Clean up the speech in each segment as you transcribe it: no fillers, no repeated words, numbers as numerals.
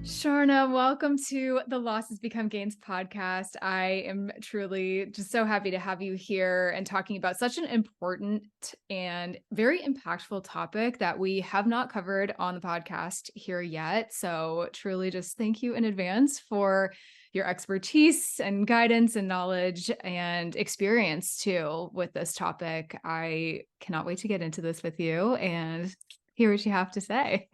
Sharna, welcome to the Losses Become Gains podcast. I am truly just so happy to have you here and talking about such an important and very impactful topic that we have not covered on the podcast here yet. So truly just thank you in advance for your expertise and guidance and knowledge and experience too with this topic. I cannot wait to get into this with you and hear what you have to say.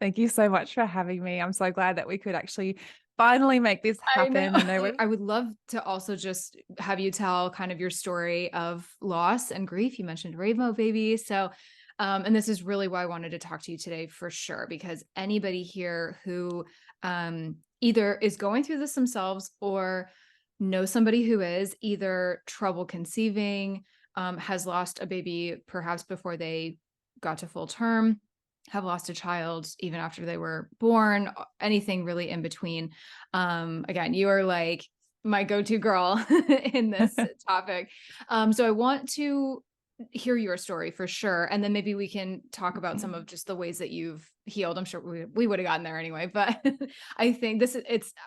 Thank you so much for having me. I'm so glad that we could actually finally make this happen. I know. I would love to also just have you tell kind of your story of loss and grief. You mentioned Ramo baby. So, and this is really why I wanted to talk to you today for sure, because anybody here who either is going through this themselves or knows somebody who is either trouble conceiving, has lost a baby perhaps before they got to full term, have lost a child even after they were born, anything really in between. Again, you are like my go-to girl in this topic. So I want to hear your story for sure. And then maybe we can talk about some of just the ways that you've healed. I'm sure we would have gotten there anyway, but I think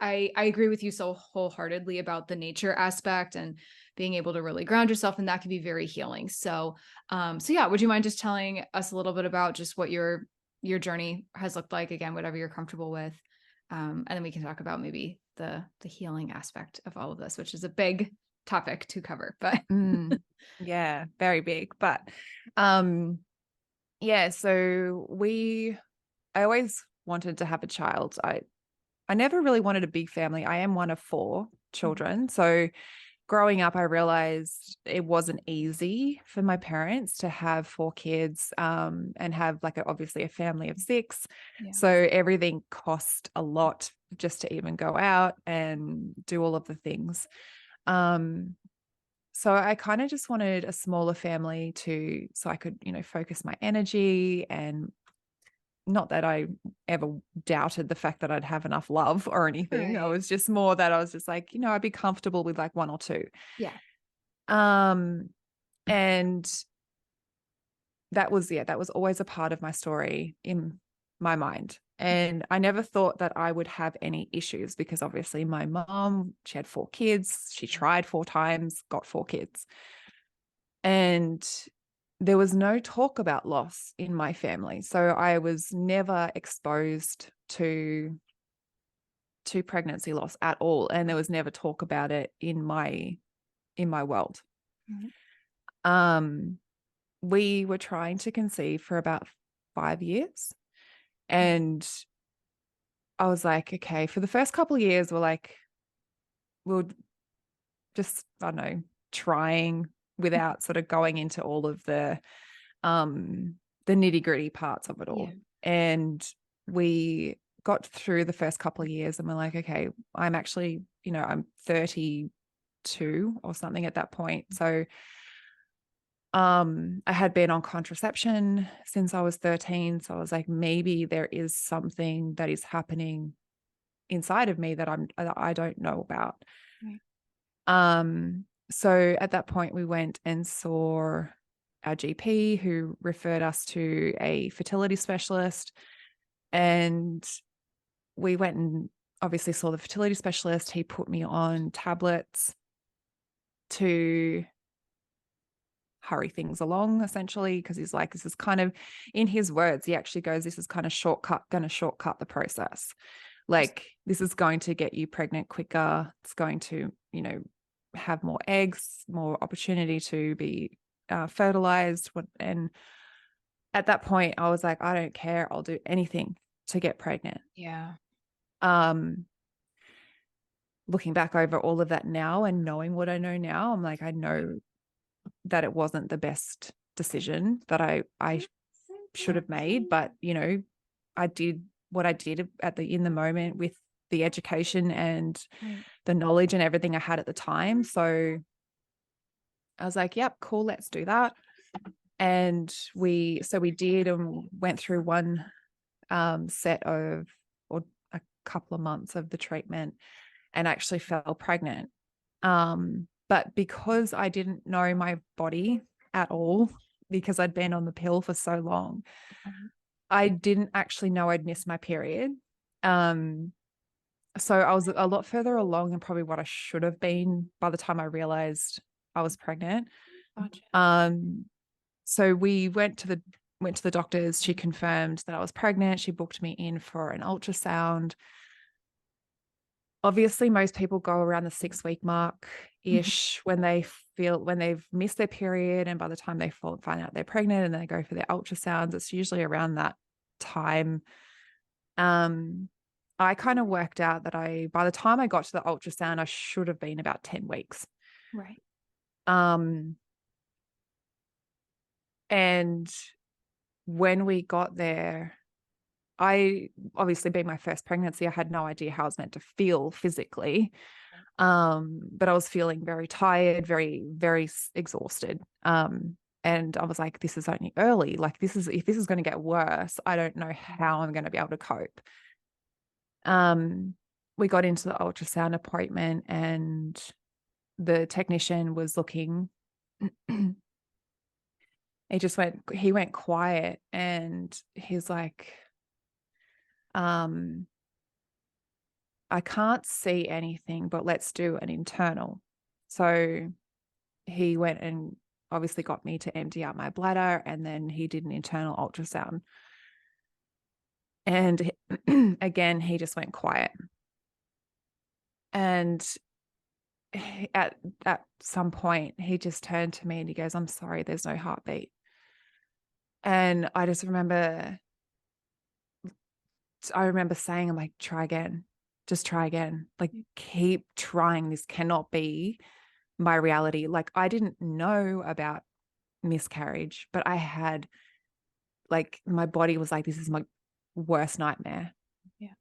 I agree with you so wholeheartedly about the nature aspect and being able to really ground yourself. And that can be very healing. So yeah, would you mind just telling us a little bit about just what your journey has looked like, again, whatever you're comfortable with. And then we can talk about maybe the healing aspect of all of this, which is a big topic to cover, but yeah, very big. But yeah, so I always wanted to have a child. I never really wanted a big family. I am one of 4 children. So growing up, I realized it wasn't easy for my parents to have 4 kids and have obviously a family of 6. yeah. So everything cost a lot just to even go out and do all of the things. So I kind of just wanted a smaller family so I could, focus my energy, and not that I ever doubted the fact that I'd have enough love or anything. I Right. was just more that I was just like, I'd be comfortable with like 1 or 2. Yeah. And that was always a part of my story in my mind. And I never thought that I would have any issues because obviously my mom, she had 4 kids. She tried 4 times, got 4 kids. And there was no talk about loss in my family. So I was never exposed to pregnancy loss at all. And there was never talk about it in my world. Mm-hmm. We were trying to conceive for about 5 years. And I was like, okay, for the first couple of years, we'll just, I don't know, trying without sort of going into all of the nitty-gritty parts of it all. Yeah. And we got through the first couple of years and we're like, okay, I'm actually, I'm 32 or something at that point. So I had been on contraception since I was 13. So I was like, maybe there is something that is happening inside of me that I don't know about. Right. So at that point we went and saw our GP, who referred us to a fertility specialist, and we went and obviously saw the fertility specialist. He put me on tablets to hurry things along, essentially, because he's like, this is kind of, in his words, he actually goes, this is kind of going to shortcut the process. Like, this is going to get you pregnant quicker. It's going to, have more eggs, more opportunity to be fertilized. And at that point, I was like, I don't care. I'll do anything to get pregnant. Yeah. Looking back over all of that now and knowing what I know now, I'm like, I know that it wasn't the best decision that I should have made, but I did what I did in the moment with the education and the knowledge and everything I had at the time. So I was like, yep, cool, let's do that. And we did, and went through one set of, or a couple of months of the treatment, and actually fell pregnant. But because I didn't know my body at all, because I'd been on the pill for so long, I didn't actually know I'd missed my period So I was a lot further along than probably what I should have been by the time I realized I was pregnant. Gotcha. So we went to the doctors. She confirmed that I was pregnant. She booked me in for an ultrasound. Obviously, most people go around the 6-week mark ish when they've missed their period, and by the time they find out they're pregnant and they go for their ultrasounds, it's usually around that time. I kind of worked out that by the time I got to the ultrasound, I should have been about 10 weeks. Right. And when we got there, I obviously being my first pregnancy, I had no idea how I was meant to feel physically. But I was feeling very tired, very, very exhausted. And I was like, this is only early. Like if this is going to get worse, I don't know how I'm going to be able to cope. We got into the ultrasound appointment and the technician was looking. He went quiet and he's like, I can't see anything, but let's do an internal. So he went and obviously got me to empty out my bladder, and then he did an internal ultrasound. And again, he just went quiet. And at some point, he just turned to me and he goes, "I'm sorry, there's no heartbeat." And I remember saying, I'm like, try again, just try again. Like, keep trying. This cannot be my reality. Like, I didn't know about miscarriage, but I had, like, my body was like, this is my worst nightmare. Yeah.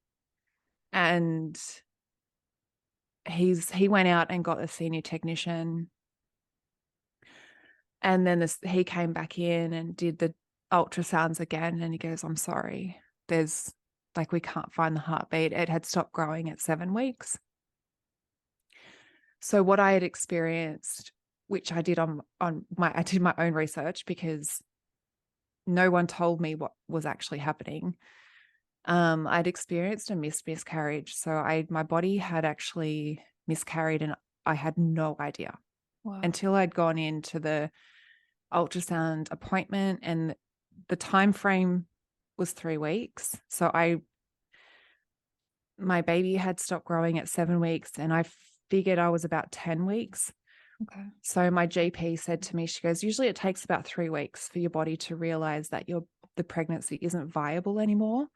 And he went out and got a senior technician. And then he came back in and did the ultrasounds again. And he goes, I'm sorry, we can't find the heartbeat. It had stopped growing at 7 weeks. So what I had experienced, which I did I did my own research because no one told me what was actually happening. I'd experienced a miscarriage. So my body had actually miscarried and I had no idea. Wow. Until I'd gone into the ultrasound appointment, and the time frame was 3 weeks. So my baby had stopped growing at 7 weeks and I figured I was about 10 weeks. Okay. So my GP said to me, she goes, usually it takes about 3 weeks for your body to realize that the pregnancy isn't viable anymore.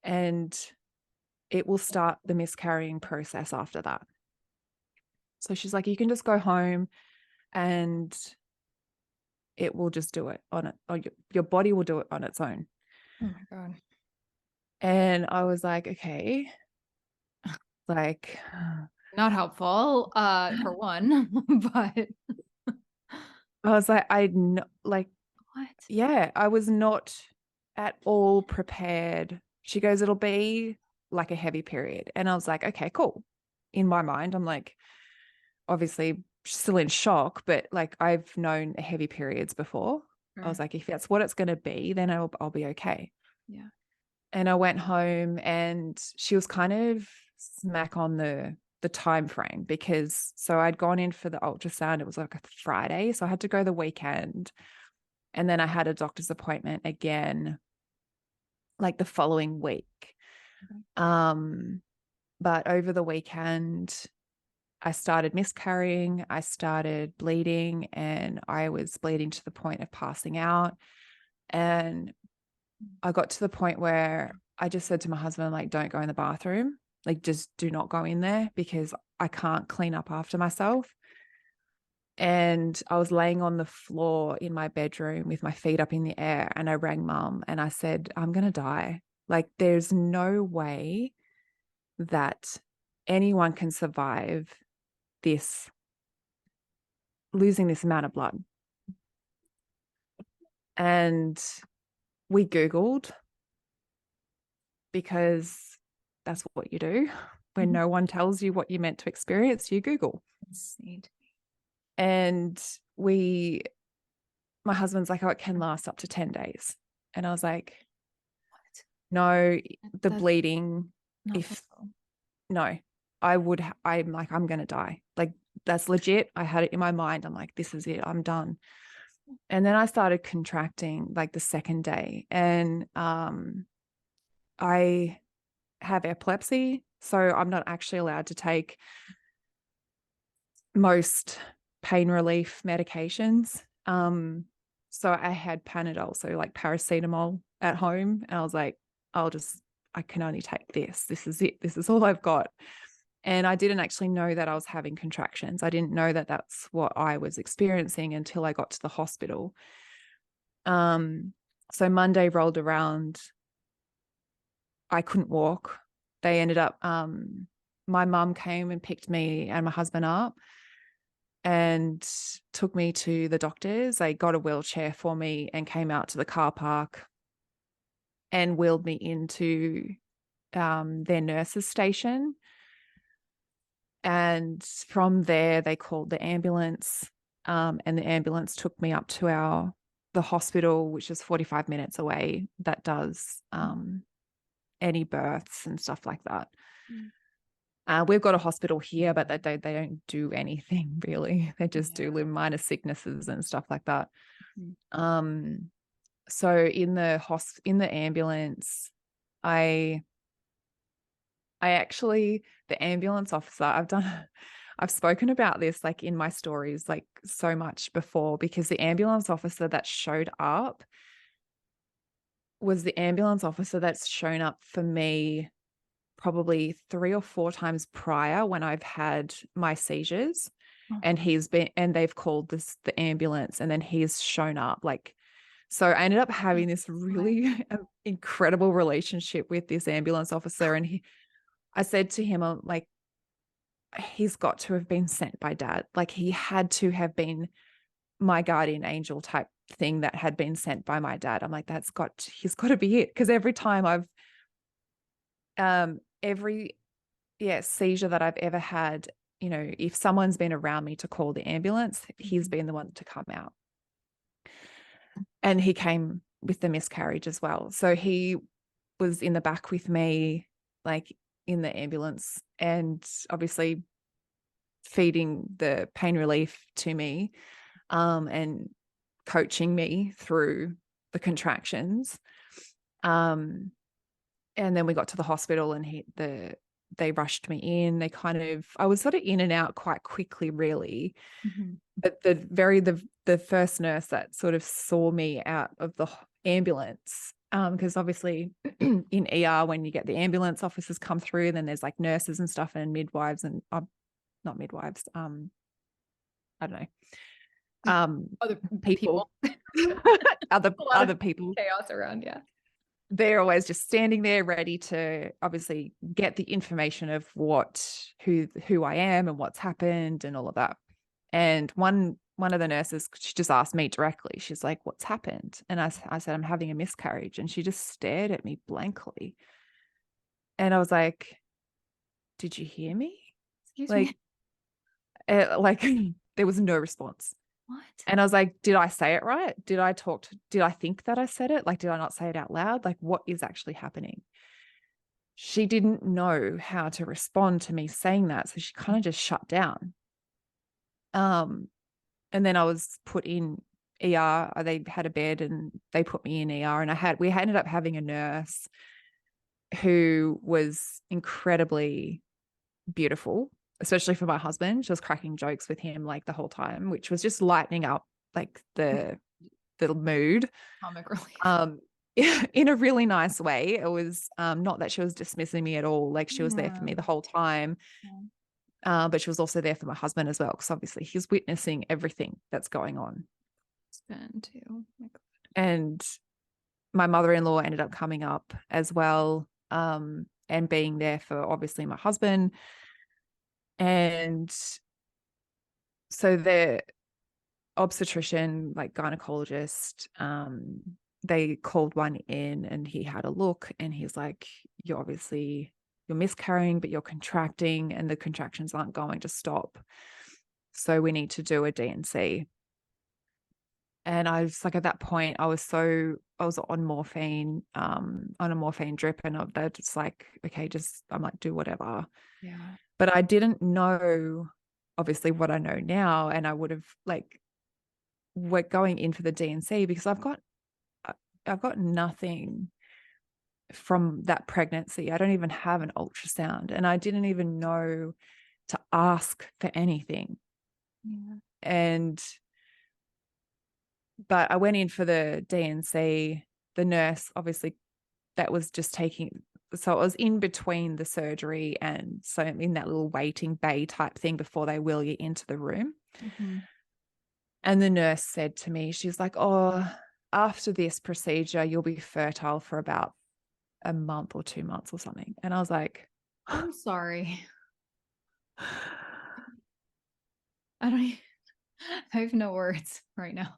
And it will start the miscarrying process after that. So she's like, you can just go home and it will just do it on it, or your body will do it on its own. Oh my God. And I was like, okay, like, Not helpful, for one, but I was like, like, what? yeah, I was not at all prepared. She goes, it'll be like a heavy period. And I was like, okay, cool. In my mind, I'm like, obviously still in shock, but like I've known heavy periods before. Sure. I was like, if that's what it's going to be, then I'll be okay. Yeah. And I went home and she was kind of smack on the time frame because I'd gone in for the ultrasound. It was like a Friday. So I had to go the weekend. And then I had a doctor's appointment again, like the following week. But over the weekend, I started miscarrying, I started bleeding, and I was bleeding to the point of passing out. And I got to the point where I just said to my husband, like, don't go in the bathroom. Like, just do not go in there because I can't clean up after myself. And I was laying on the floor in my bedroom with my feet up in the air. And I rang mum and I said, I'm going to die. Like, there's no way that anyone can survive losing this amount of blood. And we Googled, because that's what you do when no one tells you what you're meant to experience. You Google. And my husband's like, oh, it can last up to 10 days. And I was like, what? No, bleeding if no, I'm like, I'm going to die. Like, that's legit. I had it in my mind. I'm like, this is it. I'm done. And then I started contracting like the second day, and I have epilepsy. So I'm not actually allowed to take most pain relief medications. So I had Panadol, so like paracetamol at home. And I was like, I can only take this. This is it. This is all I've got. And I didn't actually know that I was having contractions. I didn't know that that's what I was experiencing until I got to the hospital. So Monday rolled around. I couldn't walk. They ended up, my mum came and picked me and my husband up and took me to the doctors. They got a wheelchair for me and came out to the car park and wheeled me into their nurses station. And from there, they called the ambulance, and the ambulance took me up to the hospital, which is 45 minutes away, that does any births and stuff like that. We've got a hospital here, but they don't do anything really. They just do little minor sicknesses and stuff like that. So in the ambulance, I actually, the ambulance officer, I've spoken about this like in my stories like so much before, because the ambulance officer that showed up was the ambulance officer that's shown up for me probably 3 or 4 times prior when I've had my seizures. And they've called the ambulance, and then he's shown up. Like, so I ended up having this really incredible relationship with this ambulance officer. And I said to him, I'm like, he's got to have been sent by Dad. Like, he had to have been my guardian angel type thing that had been sent by my dad. I'm like, he's got to be it. Because every time every seizure that I've ever had, if someone's been around me to call the ambulance, he's been the one to come out. And he came with the miscarriage as well. So he was in the back with me, like in the ambulance, and obviously feeding the pain relief to me, and coaching me through the contractions. And then we got to the hospital, and they rushed me in. I was sort of in and out quite quickly, really. But the first nurse that sort of saw me out of the ambulance, because obviously in ER, when you get the ambulance officers come through, then there's like nurses and stuff and midwives and not midwives. I don't know. Other people. other people. Chaos around, yeah. They're always just standing there ready to obviously get the information of who I am and what's happened and all of that. And one of the nurses, she just asked me directly. She's like, "What's happened?" And I said, "I'm having a miscarriage." And she just stared at me blankly. And I was like, "Did you hear me?" Excuse me. Like there was no response. What? And I was like, did I say it right? Did I think that I said it? Like, did I not say it out loud? Like, what is actually happening? She didn't know how to respond to me saying that. So she kind of just shut down. And then I was put in ER. They had a bed and they put me in ER, and we ended up having a nurse who was incredibly beautiful, especially for my husband. She was cracking jokes with him like the whole time, which was just lightening up like the mood. Comic relief. In a really nice way. It was not that she was dismissing me at all. Like, she was there for me the whole time. But she was also there for my husband as well, because obviously he's witnessing everything that's going on. Husband too. Oh my God. And my mother-in-law ended up coming up as well, and being there for obviously my husband. And so the obstetrician, like gynecologist, they called one in, and he had a look, and he's like, you're miscarrying, but you're contracting, and the contractions aren't going to stop. So we need to do a D&C. And I was like, at that point, I was so on morphine, on a morphine drip, and they're just like, okay, I'm like, do whatever. Yeah. But I didn't know, obviously, what I know now, and I would have like, we're going in for the D&C because I've got nothing from that pregnancy. I don't even have an ultrasound, and I didn't even know to ask for anything. Yeah. But I went in for the D&C. The nurse, obviously, that was just taking, so it was in between the surgery and so in that little waiting bay type thing before they wheel you into the room. Mm-hmm. And the nurse said to me, she's like, oh, after this procedure, you'll be fertile for about a month or 2 months or something. And I was like, I'm sorry. I don't even, I have no words right now.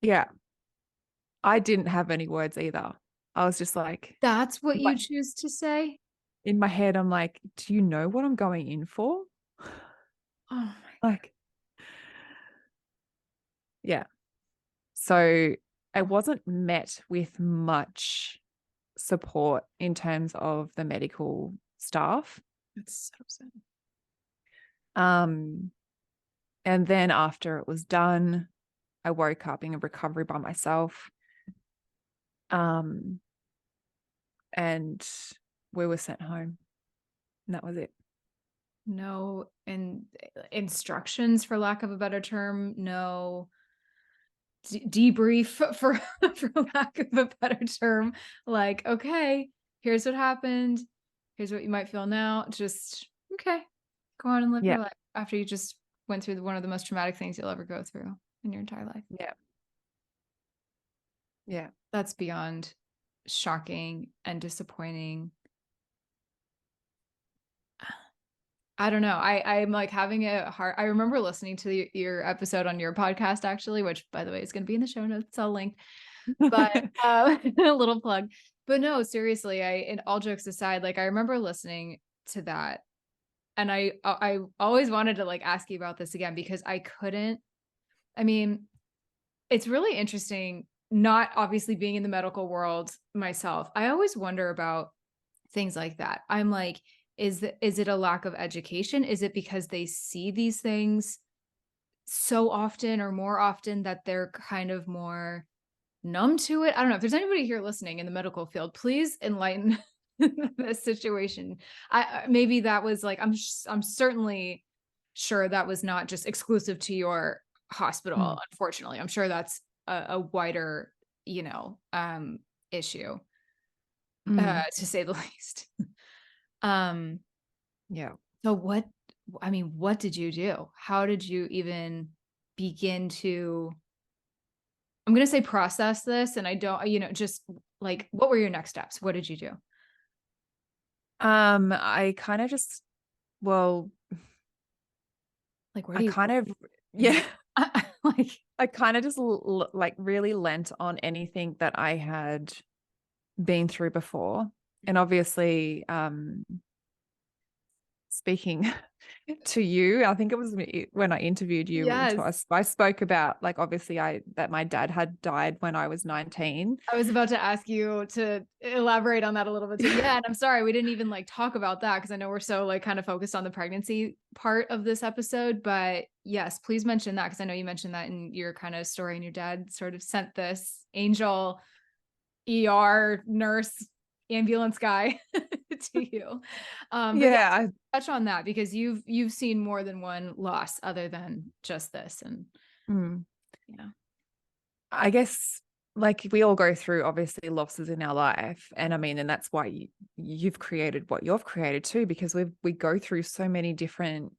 yeah, I didn't have any words either. I was just like, That's what you choose to say? in my head, I'm like, do you know what I'm going in for? Oh my. Like, yeah. So I wasn't met with much support in terms of the medical staff. That's so sad. And then after it was done, I woke up in a recovery by myself. And we were sent home. And that was it. No instructions, for lack of a better term, no debrief, for for lack of a better term. Like, okay, here's what happened. Here's what you might feel now. Just okay, go on and live Yeah. your life after you just went through one of the most traumatic things you'll ever go through in your entire life. Yeah. Yeah. That's beyond shocking and disappointing. I don't know. I'm like having a hard. I remember listening to your episode on your podcast, actually, which, by the way, is going to be in the show notes. I'll link. But a little plug. But no, seriously, and all jokes aside, like I remember listening to that, and I always wanted to like ask you about this again because I couldn't. I mean, it's really interesting. Not obviously being in the medical world myself, I always wonder about things like that. I'm like, is it a lack of education? Is it because they see these things so often or more often that they're kind of more numb to it? I don't know. If there's anybody here listening in the medical field, please enlighten this situation. I maybe that was like, I'm certainly sure that was not just exclusive to your hospital. Unfortunately, I'm sure that's a wider, issue, to say the least. Yeah. So what did you do? How did you even begin to, I'm going to say process this? And I don't, just like, what were your next steps? What did you do? I kind of just, well, Like, where I do you, kind of, yeah, like, I kind of just like really lent on anything that I had been through before. And obviously, speaking to you, I think it was when I interviewed you, yes, I spoke about like, obviously that my dad had died when I was 19. I was about to ask you to elaborate on that a little bit too. Yeah. And I'm sorry, we didn't even like talk about that because I know we're so like kind of focused on the pregnancy part of this episode. But yes, please mention that because I know you mentioned that in your kind of story, and your dad sort of sent this angel ER nurse ambulance guy to you. But yeah, Yeah. touch on that because you've seen more than one loss other than just this. And yeah. I guess like we all go through obviously losses in our life. And I mean, and that's why you've created what you've created too, because we go through so many different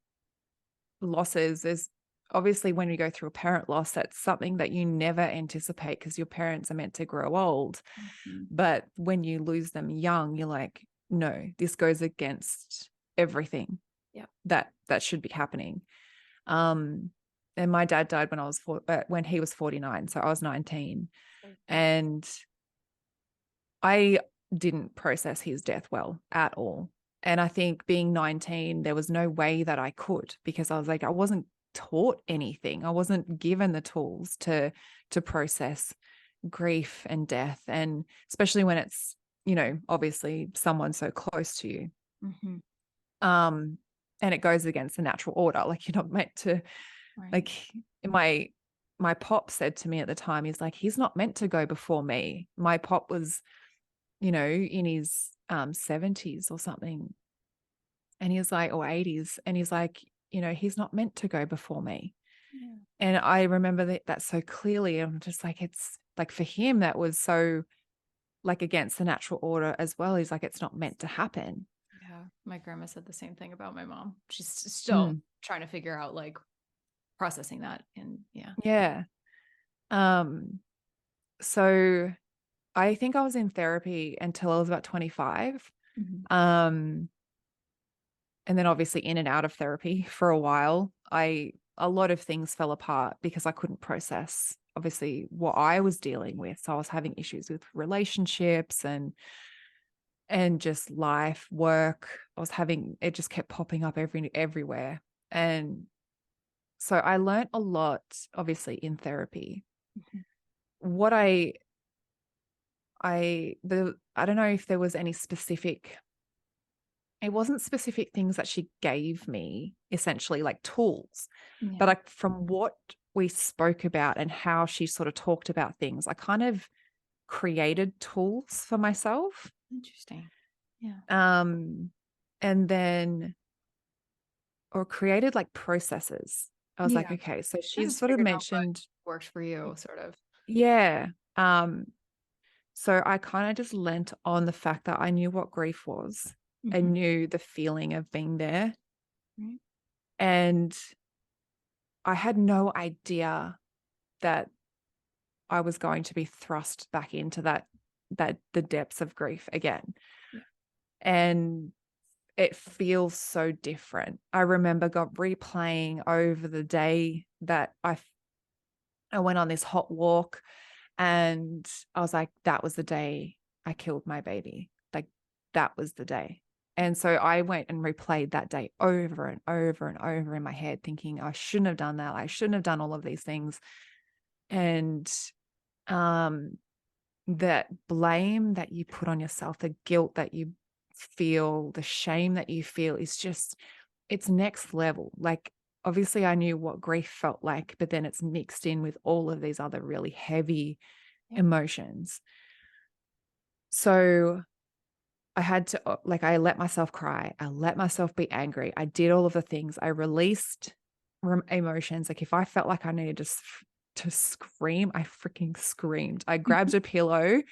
losses. There's obviously when you go through a parent loss, that's something that you never anticipate because your parents are meant to grow old. Mm-hmm. But when you lose them young, you're like, no, this goes against everything that should be happening. And my dad died when he was 49, so I was 19, and I didn't process his death well at all. And I think being 19, there was no way that I could, because I was like, I wasn't taught anything. I wasn't given the tools to process grief and death, and especially when it's, you know, obviously someone so close to you. Mm-hmm. And it goes against the natural order. Like, you're not meant to, Right. like, my pop said to me at the time, he's like, he's not meant to go before me. My pop was, you know, in his 70s or something. And he's like, or 80s. And he's like, you know, he's not meant to go before me. Yeah. And I remember that so clearly. I'm just like, it's like, for him, that was so like against the natural order as well. He's like, it's not meant to happen. Yeah. My grandma said the same thing about my mom. She's still Mm. trying to figure out like processing that. And yeah. Yeah. So I think I was in therapy until I was about 25. Mm-hmm. And then obviously in and out of therapy for a while. A lot of things fell apart because I couldn't process obviously what I was dealing with. So I was having issues with relationships and just life, work. It just kept popping up everywhere. And so I learned a lot, obviously, in therapy. Mm-hmm. What I don't know if there was any specific, it wasn't specific things that she gave me, essentially like tools, Yeah. but like from what we spoke about and how she sort of talked about things, I kind of created tools for myself. Interesting. Yeah. And then, or created like processes. I was like, Yeah. okay, so Kind she's of sort of figured out what mentioned, works for you, sort of. yeah. So I kind of just lent on the fact that I knew what grief was. I Mm-hmm. knew the feeling of being there. Right. And I had no idea that I was going to be thrust back into that the depths of grief again. Yeah. And it feels so different. I remember replaying over the day that I went on this hot walk, and I was like, that was the day I killed my baby. Like, that was the day. And so I went and replayed that day over and over and over in my head, thinking I shouldn't have done that. I shouldn't have done all of these things. And um, that blame that you put on yourself, the guilt that you feel, the shame that you feel is just, it's next level. Like, obviously I knew what grief felt like, but then it's mixed in with all of these other really heavy Yeah. emotions. So I had to, like, I let myself cry. I let myself be angry. I did all of the things. I released emotions. Like, if I felt like I needed to scream, I freaking screamed. I grabbed a pillow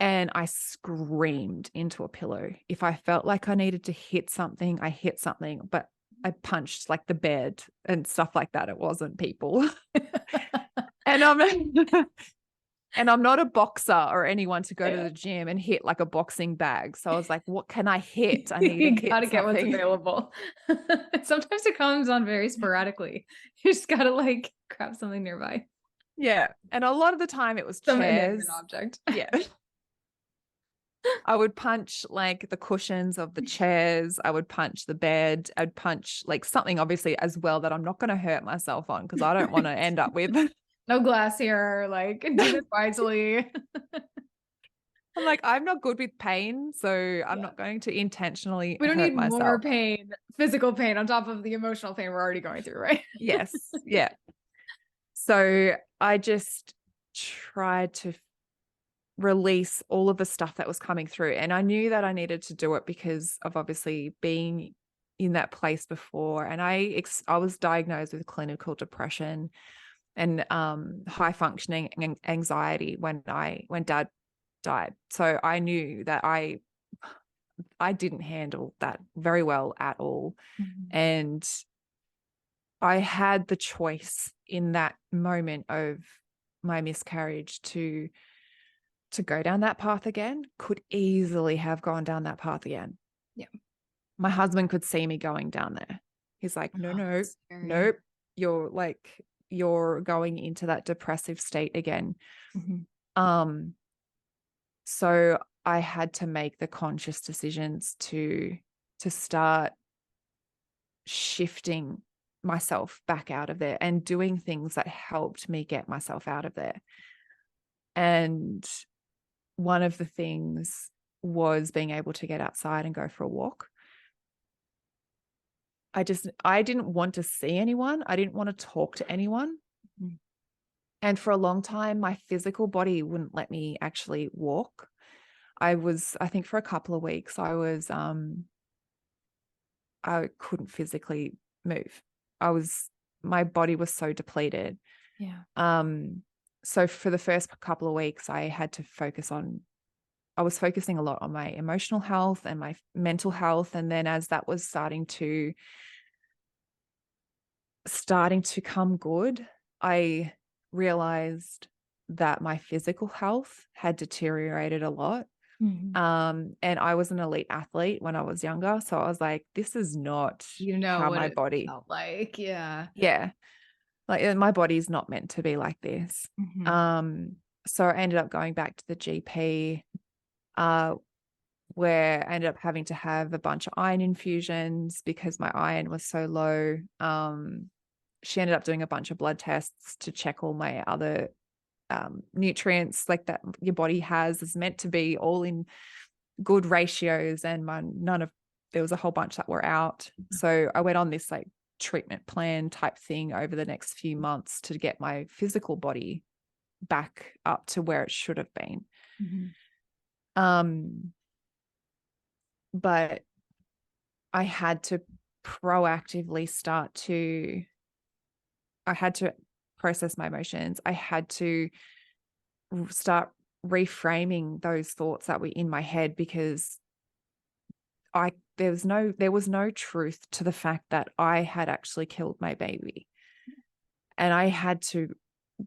and I screamed into a pillow. If I felt like I needed to hit something, I hit something, but I punched like the bed and stuff like that. It wasn't people. And I'm not a boxer or anyone to go to Yeah. the gym and hit like a boxing bag. So I was like, what can I hit? I need to You hit gotta get what's something. available. Sometimes it comes on very sporadically. You just gotta like grab something nearby, Yeah. And a lot of the time it was some inanimate chairs. object. Yeah. I would punch like the cushions of the chairs. I would punch the bed. I'd punch like something obviously as well that I'm not going to hurt myself on, because I don't want to Right. end up with. No glass here. Like, do this wisely. I'm like, I'm not good with pain, so I'm Yeah. not going to intentionally We don't hurt need more myself. pain, physical pain on top of the emotional pain we're already going through, right? Yes. Yeah. So I just tried to release all of the stuff that was coming through. And I knew that I needed to do it because of obviously being in that place before. And I was diagnosed with clinical depression and high functioning anxiety when dad died. So I knew that I didn't handle that very well at all. Mhm. And I had the choice in that moment of my miscarriage to go down that path again. Could easily have gone down that path again. Yeah. My husband could see me going down there. He's like, no, Oh, no, that's scary. nope. You're going into that depressive state again. Mhm. Um, so I had to make the conscious decisions to start shifting myself back out of there and doing things that helped me get myself out of there. And one of the things was being able to get outside and go for a walk. I didn't want to see anyone. I didn't want to talk to anyone. Mhm. And for a long time, my physical body wouldn't let me actually walk. I think for a couple of weeks, I couldn't physically move. My body was so depleted. Yeah. So for the first couple of weeks, I was focusing a lot on my emotional health and my mental health. And then as that was starting to come good, I realized that my physical health had deteriorated a lot. Mhm. And I was an elite athlete when I was younger. So I was like, this is not You know how what my it body, felt like. Yeah. yeah, like my body's not meant to be like this. Mhm. Um, so I ended up going back to the GP, uh, where I ended up having to have a bunch of iron infusions because my iron was so low. She ended up doing a bunch of blood tests to check all my other nutrients like that your body has is meant to be all in good ratios, and there was a whole bunch that were out. So I went on this like treatment plan type thing over the next few months to get my physical body back up to where it should have been. Mhm. Um, but I had to proactively I had to process my emotions. I had to start reframing those thoughts that were in my head because there was no truth to the fact that I had actually killed my baby. And I had to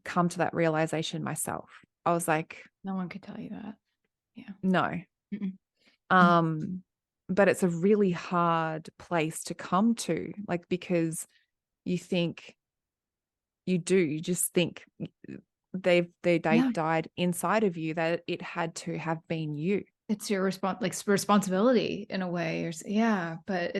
come to that realization myself. I was like, No one could tell you that. Yeah. no. Mm-mm. Um, but it's a really hard place to come to, like, because you think you just think they Yeah. died inside of you, that it had to have been you. It's your responsibility in a way. Yeah. But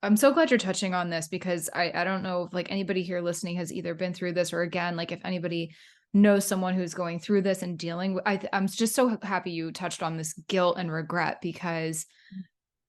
I'm so glad you're touching on this because I don't know if like anybody here listening has either been through this or again, like if anybody knows someone who's going through this and dealing with, I'm just so happy you touched on this guilt and regret because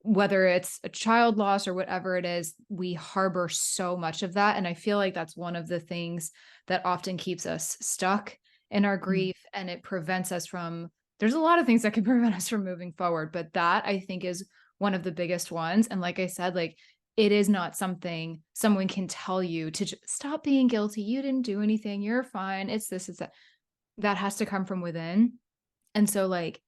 whether it's a child loss or whatever it is, we harbor so much of that. And I feel like that's one of the things that often keeps us stuck in our Mm. grief and it prevents us from, there's a lot of things that can prevent us from moving forward, but that I think is one of the biggest ones. And like I said, like it is not something someone can tell you to stop being guilty. You didn't do anything. You're fine. It's this, it's that. That has to come from within. And so like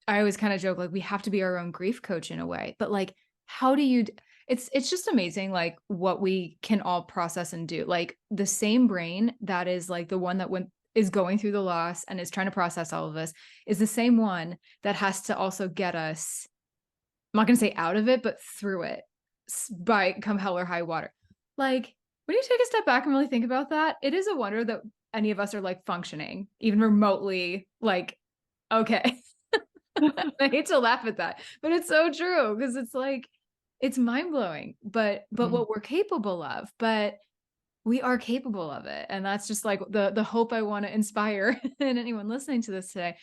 I always kind of joke like we have to be our own grief coach in a way. But like how do you it's just amazing like what we can all process and do. Like the same brain that is like the one that went is going through the loss and is trying to process all of this is the same one that has to also get us I'm not going to say out of it but through it by come hell or high water. Like when you take a step back and really think about that, it is a wonder that any of us are like functioning even remotely like okay. I hate to laugh at that, but it's so true because it's like it's mind-blowing, but Mm. what we're capable of, but we are capable of it, and that's just like the hope I wanna inspire in anyone listening to this today.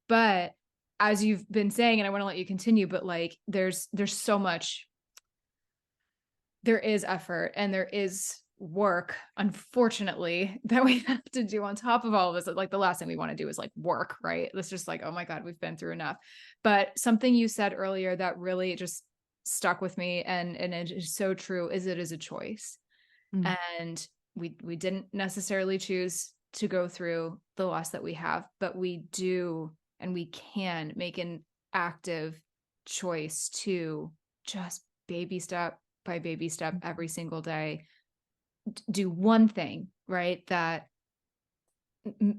But as you've been saying, and I wanna let you continue, but like there's so much there is effort and there is work, unfortunately, that we have to do on top of all of this. Like the last thing we want to do is like work, right? It's just like, oh my God, we've been through enough. But something you said earlier that really just stuck with me and it is so true is it is a choice. Mm. And we didn't necessarily choose to go through the loss that we have, but we do and we can make an active choice to just baby step by baby step every single day do one thing right that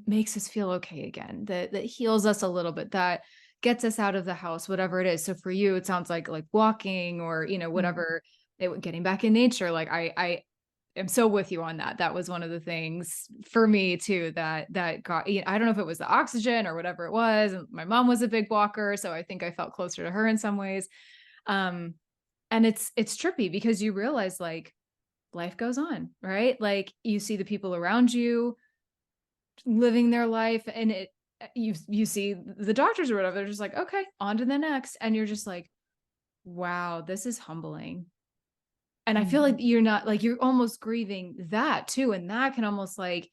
makes us feel okay again that heals us a little bit that gets us out of the house whatever it is so for you it sounds like walking or Mm. whatever getting back in nature like I am so with you on that. That was one of the things for me too that got I don't know if it was the oxygen or whatever it was. And my mom was a big walker, so I think I felt closer to her in some ways. Um and it's trippy because you realize like life goes on, right? Like you see the people around you living their life and you see the doctors or whatever, they're just like, okay, on to the next. And you're just like, wow, this is humbling. And I feel Mhm. like you're not like, you're almost grieving that too. And that can almost like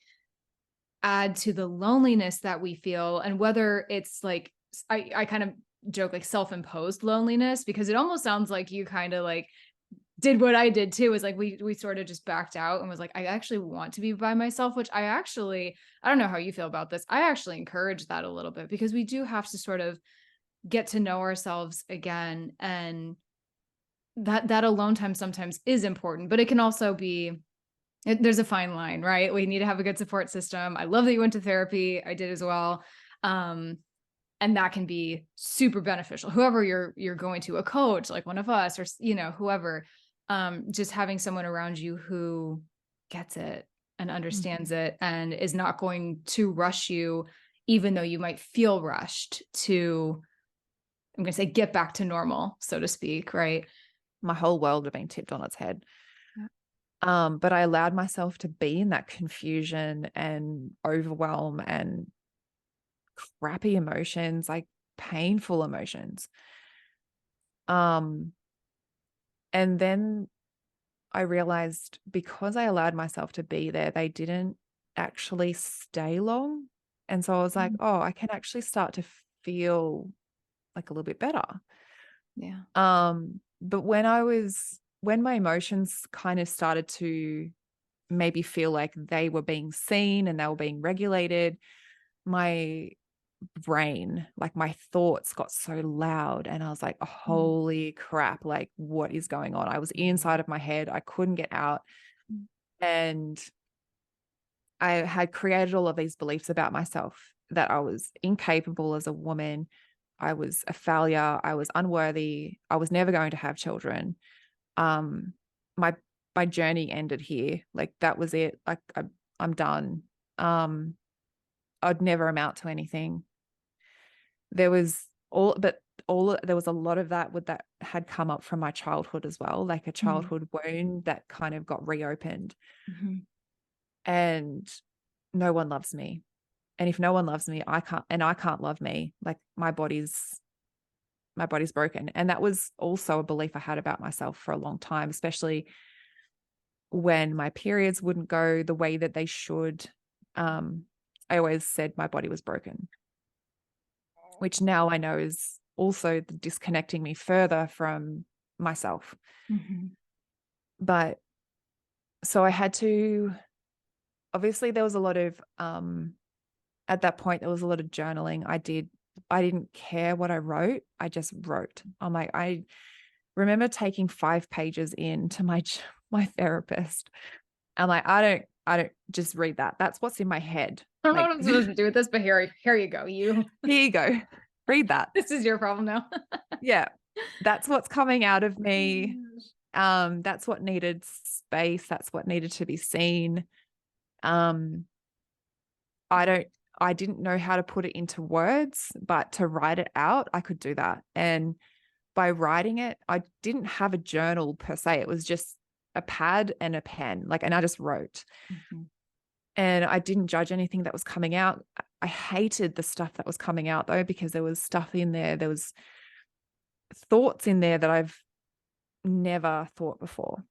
add to the loneliness that we feel. And whether it's like, I kind of joke like self-imposed loneliness, because it almost sounds like you kind of like did what I did too, is like we sort of just backed out and was like, I actually want to be by myself, which I don't know how you feel about this. I actually encourage that a little bit, because we do have to sort of get to know ourselves again. And that alone time sometimes is important, but it can also be, there's a fine line, right? We need to have a good support system. I love that you went to therapy. I did as well. Um, and that can be super beneficial. Whoever you're going to, a coach, like one of us, or whoever, just having someone around you who gets it and understands Mhm. it and is not going to rush you, even though you might feel rushed to, I'm going to say, get back to normal, so to speak, right? My whole world had been tipped on its head. Yeah. But I allowed myself to be in that confusion and overwhelm and crappy emotions, like painful emotions. Um, and then I realized, because I allowed myself to be there, they didn't actually stay long. And so I was like, Mm. oh, I can actually start to feel like a little bit better. Yeah. But when my emotions kind of started to maybe feel like they were being seen and they were being regulated, my brain, like my thoughts got so loud, and I was like, Mm. holy crap, like what is going on? I was inside of my head. I couldn't get out. Mm. And I had created all of these beliefs about myself, that I was incapable as a woman. I was a failure. I was unworthy. I was never going to have children. Um, my my journey ended here. Like that was it. Like I'm done. Um, I'd never amount to anything. There was there was a lot of that had come up from my childhood as well, like a Mm. childhood wound that kind of got reopened. Mhm. And no one loves me. And if no one loves me, I can't love me. Like my body's broken. And that was also a belief I had about myself for a long time, especially when my periods wouldn't go the way that they should. I always said my body was broken, which now I know is also disconnecting me further from myself. Mhm. But so I had to, obviously there was a lot of at that point there was a lot of journaling. I didn't care what I wrote. I just wrote. I'm like, I remember taking 5 pages in to my therapist. I'm like, I don't just read that. That's what's in my head. I don't know Like, what I'm supposed to do with this, but here you go. here you go. Read that. This is your problem now. Yeah. That's what's coming out of Oh me. my gosh. That's what needed space. That's what needed to be seen. Um, I don't, I didn't know how to put it into words, but to write it out, I could do that. And by writing it, I didn't have a journal per se. It was just a pad and a pen, like, and I just wrote. Mhm. And I didn't judge anything that was coming out. I hated the stuff that was coming out though, because there was stuff in there. There was thoughts in there that I've never thought before.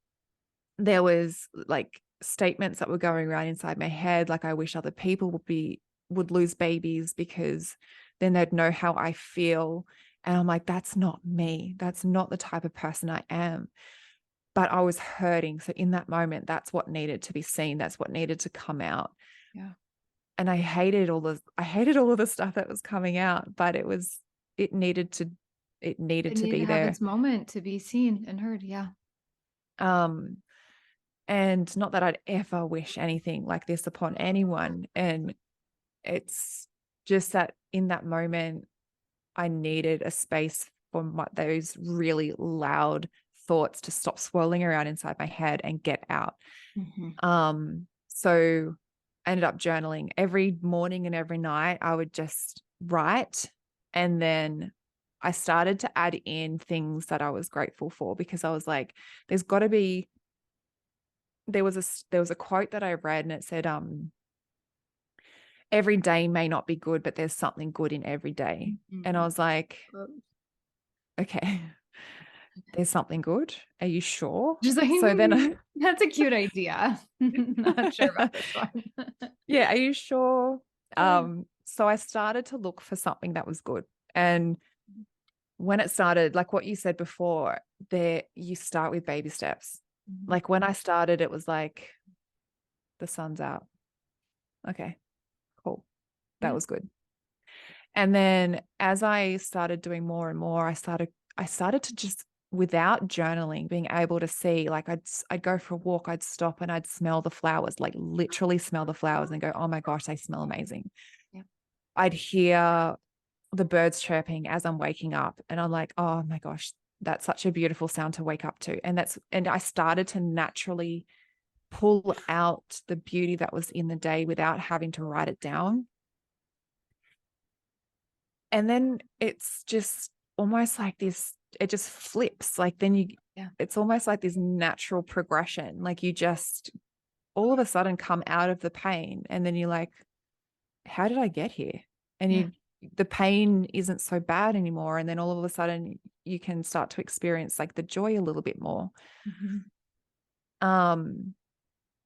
There was like statements that were going around inside my head, like I wish other people would lose babies because then they'd know how I feel. And I'm like, that's not me. That's not the type of person I am. But I was hurting. So in that moment, that's what needed to be seen. That's what needed to come out. Yeah. And I hated all of the stuff that was coming out, but it needed to It needed to be have there. its moment to be seen and heard. Yeah. Um, and not that I'd ever wish anything like this upon anyone. And it's just that in that moment, I needed a space for those really loud thoughts to stop swirling around inside my head and get out. Mhm. So I ended up journaling every morning and every night. I would just write, and then I started to add in things that I was grateful for, because I was like, there's got to be, there was a quote that I read, and it said, every day may not be good, but there's something good in every day. And I was like, okay, there's something good. Are you sure? Just like, So then that's a cute idea. Not sure about this one. yeah, are you sure? So I started to look for something that was good. And when it started, like what you said before, there you start with baby steps. Like when I started, it was like the sun's out. Okay, cool. That was good. And then as I started doing more and more, I started to just, without journaling, being able to see, like I'd go for a walk, I'd stop and I'd smell the flowers, like literally smell the flowers and go, oh my gosh, they smell amazing. Yeah. I'd hear the birds chirping as I'm waking up and I'm like, oh my gosh, that's such a beautiful sound to wake up to. And I started to naturally pull out the beauty that was in the day without having to write it down. And then it's just almost like this, it just flips. Like then it's almost like this natural progression. Like you just all of a sudden come out of the pain and then you're like, how did I get here? And the pain isn't so bad anymore. And then all of a sudden you can start to experience like the joy a little bit more.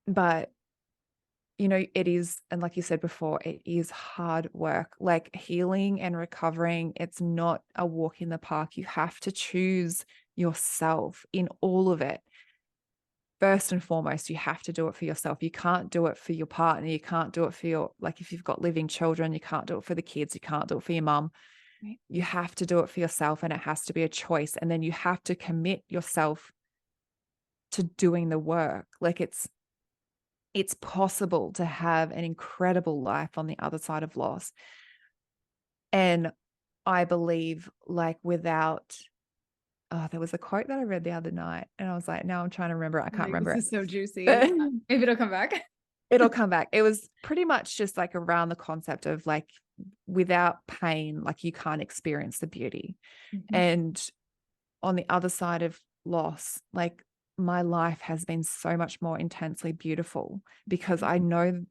But you know, it is, and like you said before, it is hard work. Like healing and recovering, it's not a walk in the park. You have to choose yourself in all of it. First and foremost, you have to do it for yourself. You can't do it for your partner. You can't do it for your, like if you've got living children, you can't do it for the kids. You can't do it for your mum. Right. You have to do it for yourself, and it has to be a choice. And then you have to commit yourself to doing the work. Like it's possible to have an incredible life on the other side of loss. And I believe like without, there was a quote that I read the other night and I was like, now I'm trying to remember it. I can't remember This it. is so juicy. Maybe it'll come back. It'll come back. It was pretty much just like around the concept of like, without pain, like you can't experience the beauty. And on the other side of loss, like my life has been so much more intensely beautiful because I know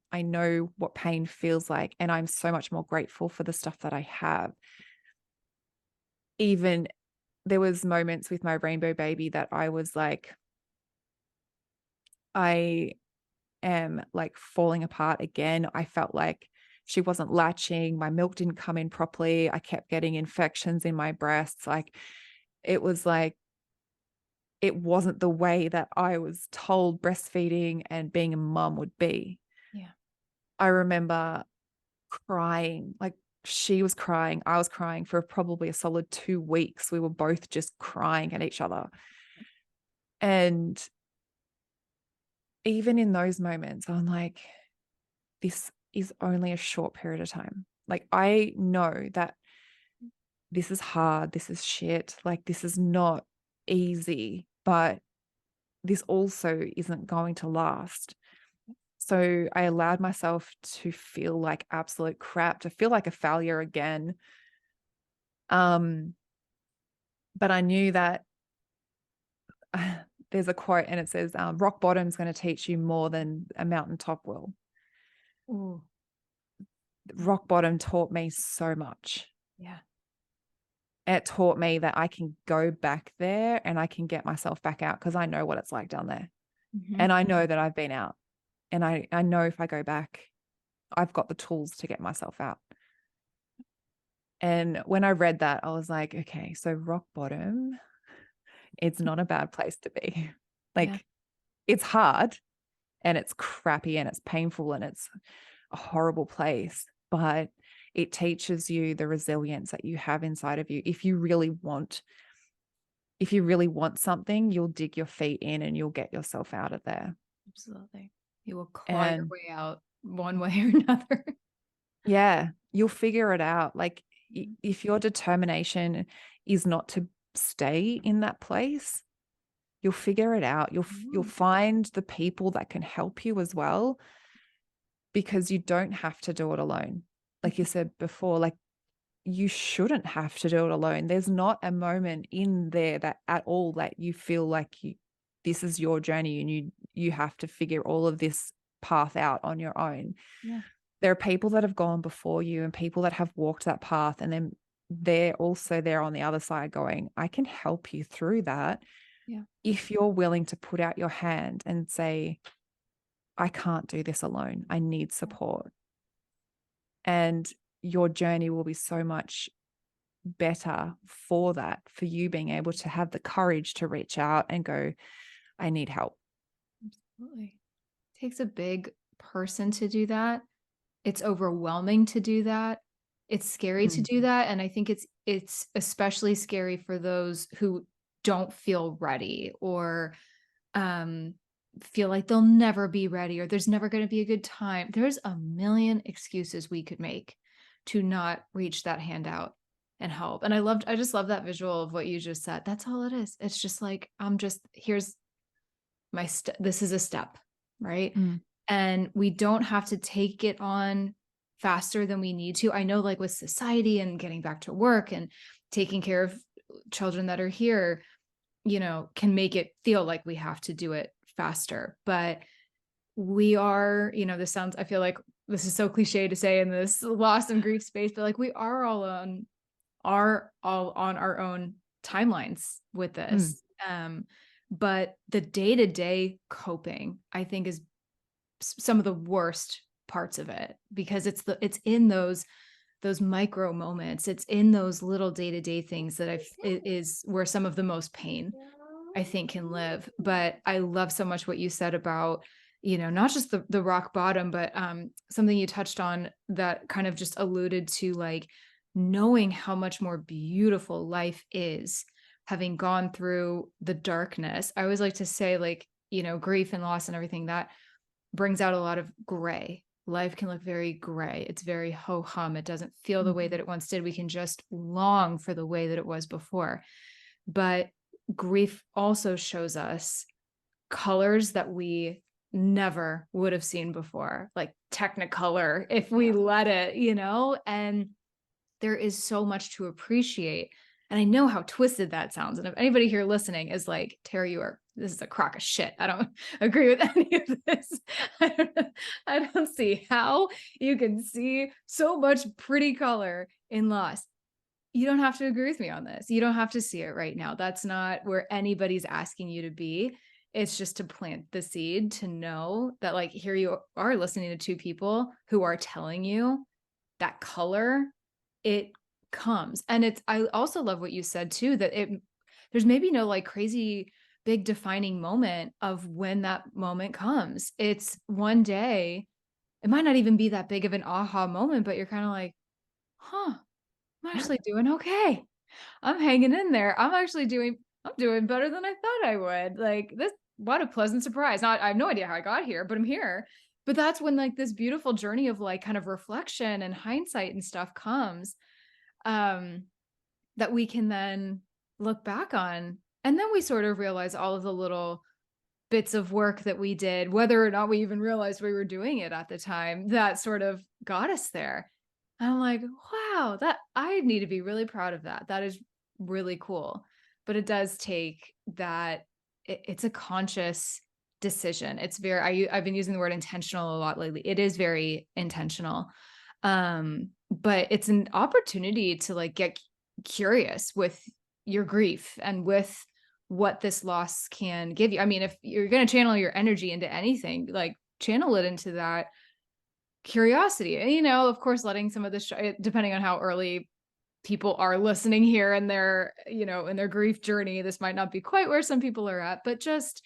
what pain feels like, and I'm so much more grateful for the stuff that I have. Even there was moments with my rainbow baby that I was like, I am like falling apart again. I felt like she wasn't latching, my milk didn't come in properly, I kept getting infections in my breasts. Like it was like, it wasn't the way that I was told breastfeeding and being a mum would be. Yeah. I remember crying, like she was crying, I was crying for probably a solid 2 weeks. We were both just crying at each other. And even in those moments, I'm like, this is only a short period of time. Like I know that this is hard, this is shit, like this is not easy, but this also isn't going to last. So I allowed myself to feel like absolute crap, to feel like a failure again. But I knew that there's a quote and it says, rock bottom is going to teach you more than a mountaintop will. Ooh. Rock bottom taught me so much. Yeah. It taught me that I can go back there and I can get myself back out because I know what it's like down there. And I know that I've been out. And I know if I go back, I've got the tools to get myself out. And when I read that, I was like, okay, so rock bottom, it's not a bad place to be. Like, it's hard and it's crappy and it's painful and it's a horrible place, but it teaches you the resilience that you have inside of you. If you really want something, you'll dig your feet in and you'll get yourself out of there. Absolutely. You will claw your way out one way or another. Yeah, you'll figure it out. Like if your determination is not to stay in that place, you'll figure it out. You'll find the people that can help you as well, because you don't have to do it alone. Like you said before, like you shouldn't have to do it alone. There's not a moment in there that at all that you feel like this is your journey and you have to figure all of this path out on your own. Yeah. there are people that have gone before you and people that have walked that path, and then they're also there on the other side going, I can help you through that Yeah. if you're willing to put out your hand and say, I can't do this alone. I need support. And your journey will be so much better for that, for you being able to have the courage to reach out and go, I need help. Absolutely. Takes a big person to do that. It's overwhelming to do that. It's scary to Mm. do that, and I think it's especially scary for those who don't feel ready or, um, feel like they'll never be ready or there's never gonna be a good time. There's a million excuses we could make to not reach that hand out and help, and I just love that visual of what you just said. That's all it is. It's just like, I'm just here's this is a step, right? Mm. And we don't have to take it on faster than we need to. I know, like with society and getting back to work and taking care of children that are here, can make it feel like we have to do it faster. But we are, I feel like this is so cliche to say in this loss and grief space, but like we are all on our own timelines with Mm. this. But the day-to-day coping, I think, is some of the worst parts of it because it's in those micro moments. It's in those little day-to-day things that it is where some of the most pain I think can live. But I love so much what you said about, not just the rock bottom, but something you touched on that kind of just alluded to like knowing how much more beautiful life is having gone through the darkness. I always like to say like, grief and loss and everything that brings out a lot of gray. Life can look very gray. It's very ho hum. It doesn't feel the way that Mhm. it once did. We can just long for the way that it was before. But grief also shows us colors that we never would have seen before, like Technicolor, if we let it, and there is so much to appreciate. And I know how twisted that sounds. And if anybody here listening is like, Terry, this is a crock of shit. I don't agree with any of this. I don't see how you can see so much pretty color in loss. You don't have to agree with me on this. You don't have to see it right now. That's not where anybody's asking you to be. It's just to plant the seed to know that, like, here you are listening to two people who are telling you that color, it comes. And I also love what you said too, that there's maybe no like crazy big defining moment of when that moment comes. It's one day. It might not even be that big of an aha moment, but you're kind of like, huh, I'm actually doing okay. I'm hanging in there. I'm doing better than I thought I would. Like this, what a pleasant surprise. Not, I have no idea how I got here, but I'm here. But that's when like this beautiful journey of like kind of reflection and hindsight and stuff comes, um, that we can then look back on. And then we sort of realize all of the little bits of work that we did, whether or not we even realized we were doing it at the time, that sort of got us there. And I'm like, wow, that I need to be really proud of that. That is really cool. But it does take that it's a conscious decision. It's I've been using the word intentional a lot lately. It is very intentional. But it's an opportunity to like get curious with your grief and with what this loss can give you. I mean, if you're going to channel your energy into anything, like channel it into that curiosity. And, of course, letting some of this, depending on how early people are listening here and their, in their grief journey, this might not be quite where some people are at, but just,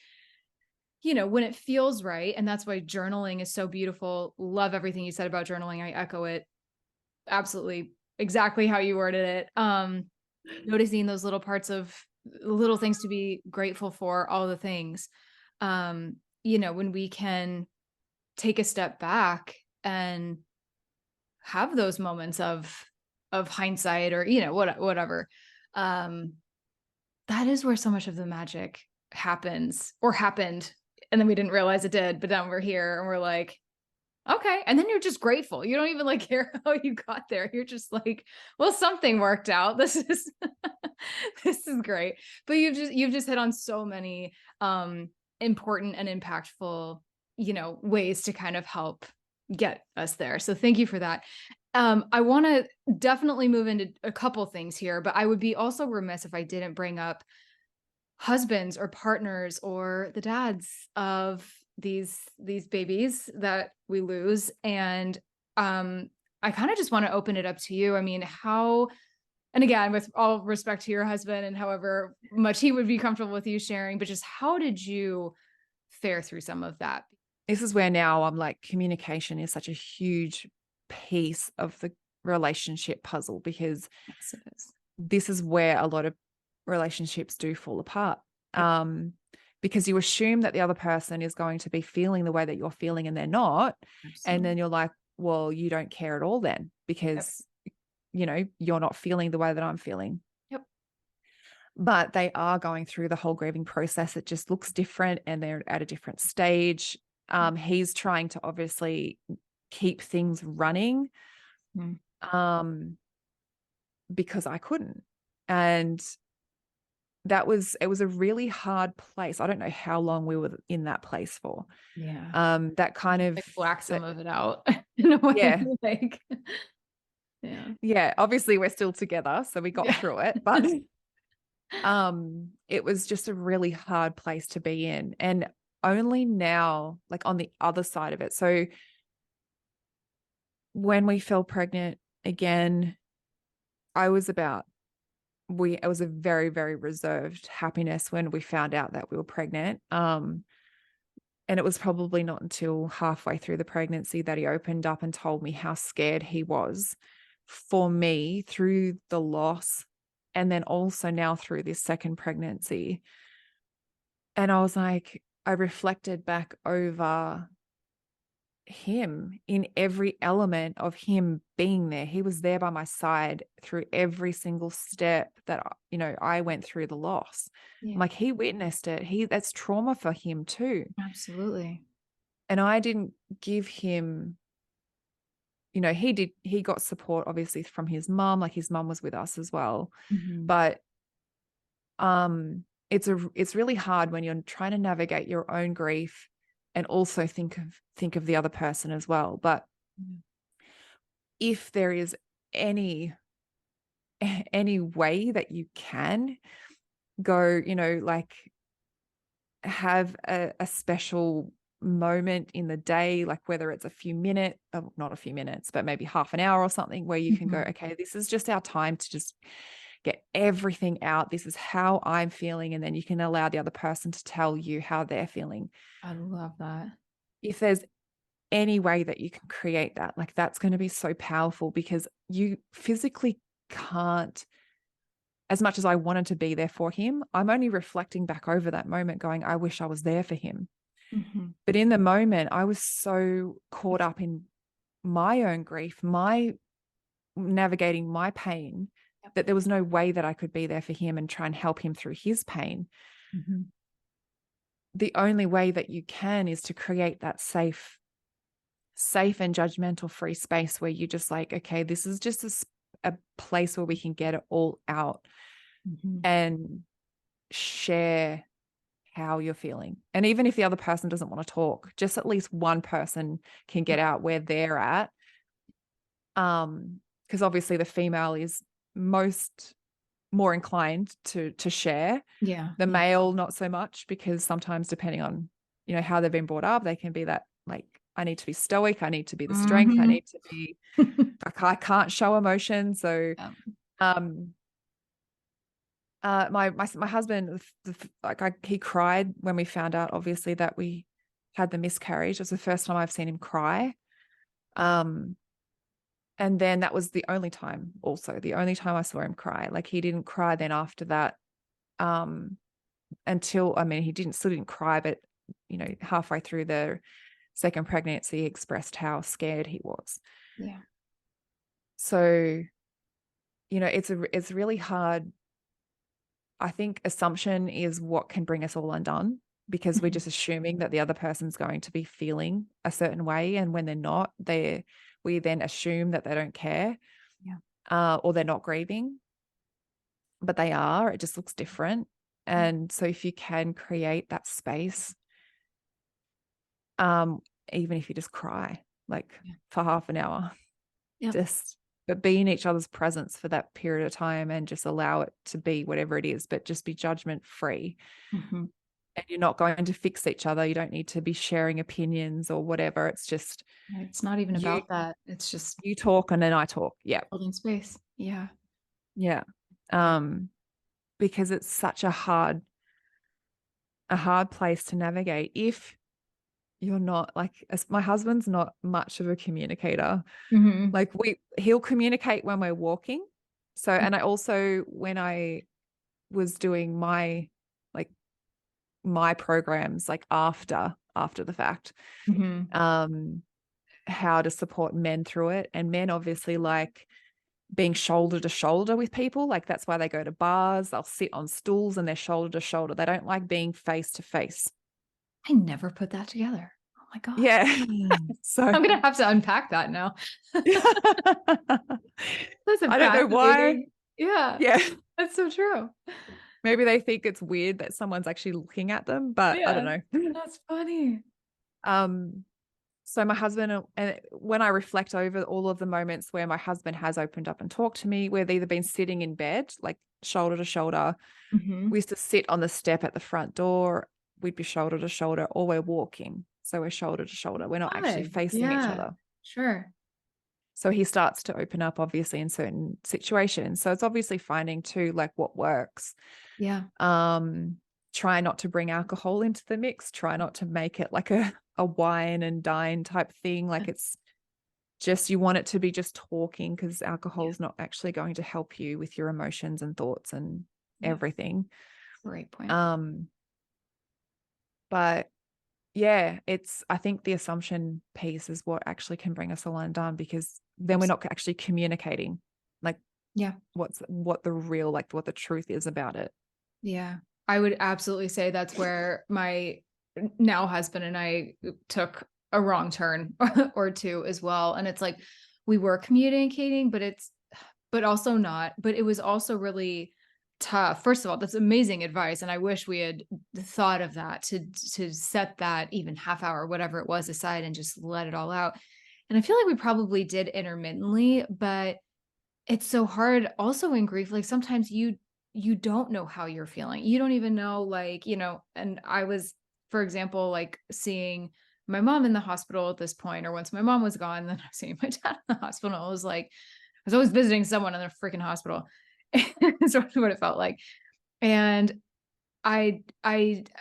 when it feels right. And that's why journaling is so beautiful. Love everything you said about journaling. I echo it absolutely exactly how you worded it. Noticing those little things to be grateful for, all the things. When we can take a step back and have those moments of hindsight or, whatever. Um, that is where so much of the magic happens or happened. And then we didn't realize it did, but now we're here and we're like, okay. And then you're just grateful. You don't even like care how you got there. You're just like, well, something worked out. This is this is great. But you've just hit on so many important and impactful, ways to kind of help get us there. So thank you for that. I want to definitely move into a couple things here, but I would be also remiss if I didn't bring up husbands or partners or the dads of these babies that we lose. And I kind of just want to open it up to you. I mean, how, and again, with all respect to your husband and however much he would be comfortable with you sharing, but just how did you fare through some of that? This is where now I'm like, communication is such a huge piece of the relationship puzzle, because Yes, it is. this is where a lot of relationships do fall apart. Yep. Because you assume that the other person is going to be feeling the way that you're feeling and they're not. And Absolutely. then you're like, well, you don't care at all then, Yep. because, you're not feeling the way that I'm feeling. Yep. But they are going through the whole grieving process. It just looks different and they're at a different stage. He's trying to obviously keep things running, Mm. because I couldn't. And it was a really hard place. I don't know how long we were in that place for. Yeah. That kind of, Like black some that, of it out in a way. yeah, Like, yeah. yeah. Obviously, we're still together, so we got Yeah. through it. But it was just a really hard place to be in, and only now, like on the other side of it. So when we fell pregnant again, I was about it was a very, very reserved happiness when we found out that we were pregnant. And it was probably not until halfway through the pregnancy that he opened up and told me how scared he was for me through the loss, and then also now through this second pregnancy. And I was like, I reflected back over him in every element of him being there. He was there by my side through every single step that, I went through the loss. Yeah. Like, he witnessed it. That's trauma for him too. Absolutely. And I didn't give him, he got support obviously from his mom. Like, his mom was with us as well. Mhm. But it's really hard when you're trying to navigate your own grief and also think of the other person as well. But Yeah. if there is any way that you can go, like, have a special moment in the day, like whether it's a few minutes, not a few minutes, but maybe half an hour or something, where you can go, Mhm. okay, this is just our time to just get everything out. This is how I'm feeling. And then you can allow the other person to tell you how they're feeling. I love that. If there's any way that you can create that, like, that's going to be so powerful, because you physically can't. As much as I wanted to be there for him, I'm only reflecting back over that moment going, I wish I was there for him. Mhm. But in the moment, I was so caught up in my own grief, my navigating my pain, Yep. that there was no way that I could be there for him and try and help him through his pain. Mhm. The only way that you can is to create that safe and judgmental free space where you're just like, okay, this is just a place where we can get it all out Mhm. and share how you're feeling. And even if the other person doesn't want to talk, just at least one person can get out where they're at. Because obviously the female is more inclined to share. Yeah. The Yeah. male, not so much, because sometimes depending on, how they've been brought up, they can be that, like, I need to be stoic, I need to be the strength, I Mhm. need to be, I can't show emotion. So Yeah. um my husband, he cried when we found out, obviously, that we had the miscarriage. It was the first time I've seen him cry. Um, and then that was the only time I saw him cry. Like, he didn't cry then after that. Until, I mean, still didn't cry, but, halfway through the second pregnancy, he expressed how scared he was. Yeah. So, it's really hard. I think assumption is what can bring us all undone, because we're Mhm. just assuming that the other person's going to be feeling a certain way. And when they're not, we then assume that they don't care, Yeah. or they're not grieving, but they are. It just looks different. Yeah. And so if you can create that space, um, even if you just cry, like Yeah. for half an hour, Yep. just, but be in each other's presence for that period of time and just allow it to be whatever it is, but just be judgment free. Mhm. And you're not going to fix each other. You don't need to be sharing opinions or whatever. It's just Right. It's not even you about that. It's just you talk and then I talk. Yeah. holding space. Yeah. Yeah. Yeah. Um, because it's such a hard place to navigate if you're not like, as my husband's not much of a communicator. Mhm. Like he'll communicate when we're walking. So, and I also, when I was doing like my programs, like after the fact, Mhm. um, how to support men through it. And men obviously like being shoulder to shoulder with people. Like that's why they go to bars, they'll sit on stools and they're shoulder to shoulder. They don't like being face to face. I never put that together. Oh my gosh. Yeah. So I'm gonna have to unpack that now. I That's a don't know why. fascinating. Yeah, Yeah. that's so true. Maybe they think it's weird that someone's actually looking at them, but I don't Yeah, know. that's funny. Um, so my husband, and when I reflect over all of the moments where my husband has opened up and talked to me, we've either been sitting in bed, like shoulder to shoulder. Mhm. We used to sit on the step at the front door. We'd be shoulder to shoulder, or we're walking. So we're shoulder to shoulder. We're not actually Good. facing each Yeah, other. sure. So he starts to open up, obviously, in certain situations. So it's obviously finding too, like what works. Yeah. Um, Try not to bring alcohol into the mix. Try not to make it like a wine and dine type thing. Like it's just, you want it to be just talking, because Yeah, alcohol is not actually going to help you with your emotions and thoughts and yeah, everything. great point. Um, but yeah, I think the assumption piece is what actually can bring us all undone, because then we're Abs not actually communicating like Yeah, what the real, like what the truth is about it. yeah. I would absolutely say that's where my now husband and I took a wrong turn or two as well, and it's like we were communicating, but also not. But it was also really tough. First of all, that's amazing advice, and I wish we had thought of that to set that even half hour, whatever it was, aside and just let it all out. And I feel like we probably did intermittently, but it's so hard also in grief. Like sometimes you don't know how you're feeling. You don't even know, like, and I was, for example, like seeing my mom in the hospital at this point, or once my mom was gone, then I was seeing my dad in the hospital. I was like, I was always visiting someone in the freaking hospital. It's sort of what it felt like. And I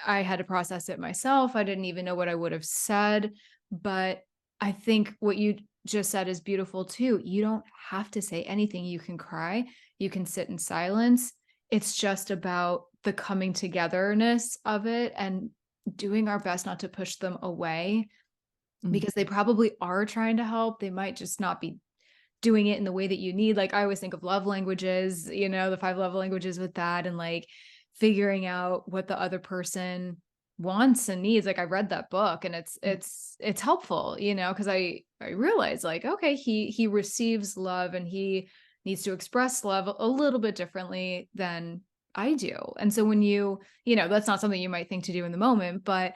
had to process it myself. I didn't even know what I would have said, but I think what you just said is beautiful too. You don't have to say anything. You can cry, you can sit in silence. It's just about the coming togetherness of it and doing our best not to push them away, Mm. because they probably are trying to help. They might just not be doing it in the way that you need. Like I always think of love languages, the 5 love languages with that, and like figuring out what the other person wants and needs. Like I read that book, and it's helpful, because I realized like, okay, he receives love and he needs to express love a little bit differently than I do. And so when that's not something you might think to do in the moment, but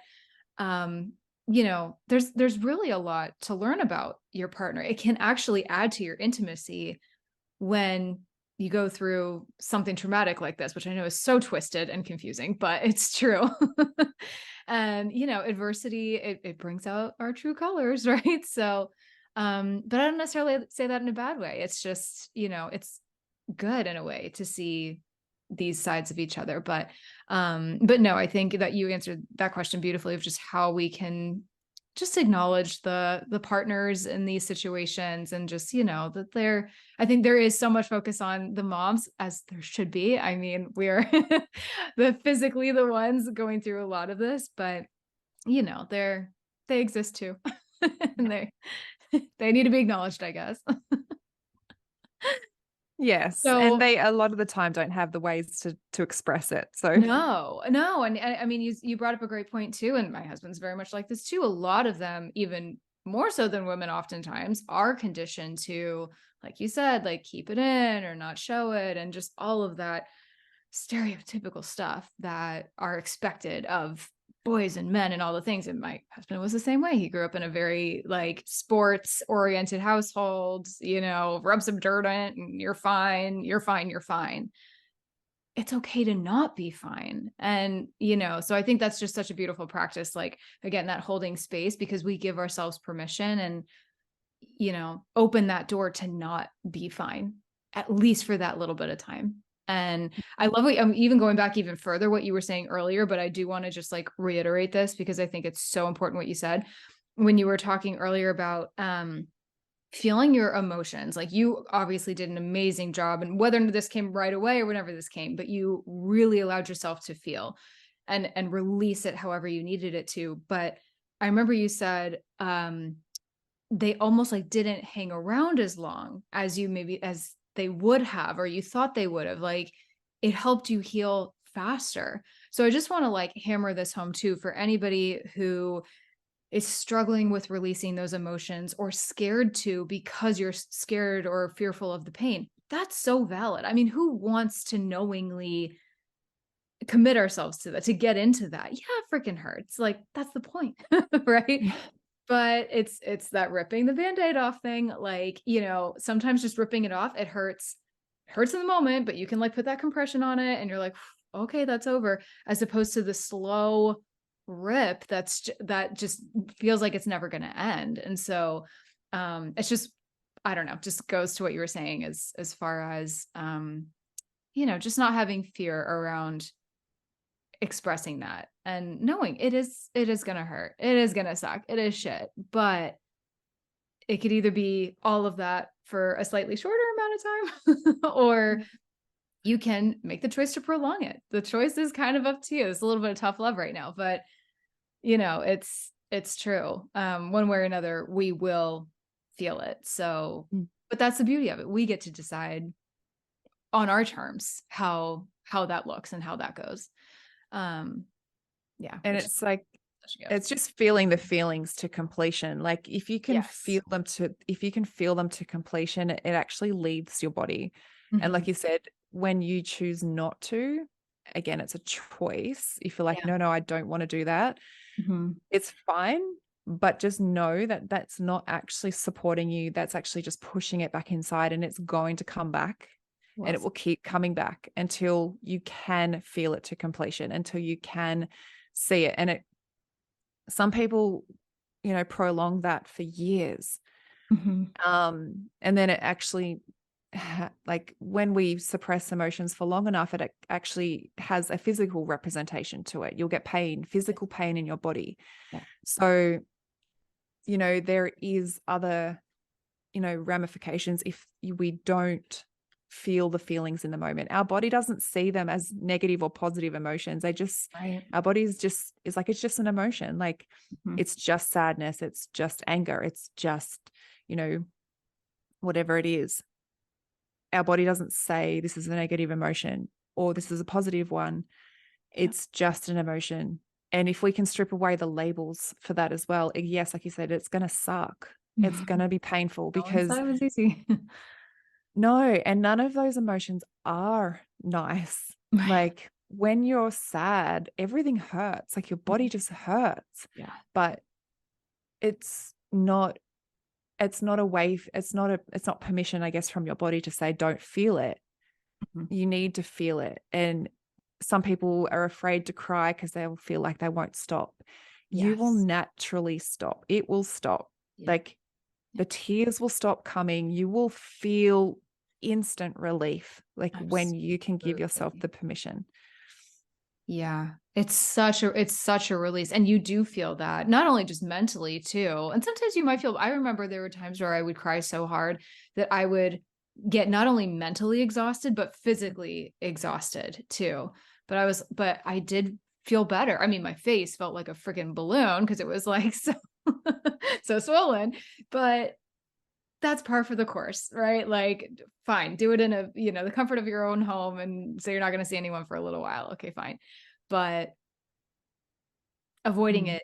um there's really a lot to learn about your partner. It can actually add to your intimacy when you go through something traumatic like this, which I know is so twisted and confusing, but it's true. And adversity, it brings out our true colors, right? So but I don't necessarily say that in a bad way. It's just, it's good in a way to see these sides of each other. But no, I think that you answered that question beautifully, of just how we can just acknowledge the partners in these situations, and just, that I think there is so much focus on the moms, as there should be. I mean, we're physically the ones going through a lot of this, but they exist too. And they need to be acknowledged, I guess. Yes, and So they a lot of the time don't have the ways to express it. So no, no, and I mean, you brought up a great point too, and my husband's very much like this too. A lot of them, even more so than women, oftentimes are conditioned to, like you said, like keep it in or not show it, and just all of that stereotypical stuff that are expected of boys and men and all the things. And my husband was the same way. He grew up in a very like sports oriented household, rub some dirt on it and you're fine, you're fine, you're fine. It's okay to not be fine. And, so I think that's just such a beautiful practice. Like, again, that holding space, because we give ourselves permission and, open that door to not be fine, at least for that little bit of time. And I love what I'm even going back even further, what you were saying earlier, but I do want to just like reiterate this because I think it's so important what you said when you were talking earlier about, feeling your emotions. Like, you obviously did an amazing job, and whether this came right away or whenever this came, but you really allowed yourself to feel and release it however you needed it to. But I remember you said, they almost like didn't hang around as long as you maybe as they would have, or you thought they would have. Like, it helped you heal faster. So I just want to like hammer this home too, for anybody who is struggling with releasing those emotions or scared to, because you're scared or fearful of the pain. That's so valid. I mean, who wants to knowingly commit ourselves to that, to get into that? Yeah, it freaking hurts. Like, that's the point, right? Yeah. But it's that ripping the Band-Aid off thing. Like, sometimes just ripping it off, it hurts in the moment, but you can like put that compression on it and you're like, okay, that's over, as opposed to the slow rip that just feels like it's never going to end. And so it's just, I don't know, just goes to what you were saying as far as just not having fear around expressing that and knowing it is going to hurt, it is going to suck, it is shit, but it could either be all of that for a slightly shorter amount of time or you can make the choice to prolong it. The choice is kind of up to you. It's a little bit of tough love right now, but it's true. One way or another, we will feel it. So, but that's the beauty of it. We get to decide on our terms how that looks and how that goes. Yeah. And it's like, it's just feeling the feelings to completion. Like, if you can feel them to completion, it actually leaves your body. Mm-hmm. And like you said, when you choose not to, again, it's a choice. If you're like, no, I don't want to do that. Mm-hmm. It's fine, but just know that that's not actually supporting you. That's actually just pushing it back inside, and it's going to come back. And it will keep coming back until you can feel it to completion, until you can see it. And some people, prolong that for years. Mm-hmm. And then it actually, like, when we suppress emotions for long enough, it actually has a physical representation to it. You'll get pain, physical pain in your body. Yeah. So, there is other, ramifications if we don't feel the feelings in the moment. Our body doesn't see them as negative or positive emotions. Our body is just an emotion. Like, it's just sadness, it's just anger, it's just, whatever it is. Our body doesn't say this is a negative emotion or this is a positive one. It's just an emotion. And if we can strip away the labels for that as well, yes, like you said, it's going to suck. It's going to be painful, because it was easy. no, and none of those emotions are nice. Like, when you're sad, everything hurts. Like, your body just hurts. Yeah. But it's not permission, I guess, from your body to say, don't feel it. You need to feel it. And some people are afraid to cry because they'll feel like they won't stop. You will naturally stop. It will stop. Like, the tears will stop coming. You will feel instant relief, like, when you can give yourself the permission. Yeah. It's such a release. And you do feel that, not only just mentally too. And sometimes you might feel, I remember there were times where I would cry so hard that I would get not only mentally exhausted, but physically exhausted too. But I did feel better. I mean, my face felt like a freaking balloon because it was like so swollen, but that's par for the course, right? Like, fine, do it in the comfort of your own home, and so you're not going to see anyone for a little while. Okay, fine. But avoiding it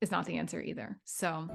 is not the answer either. So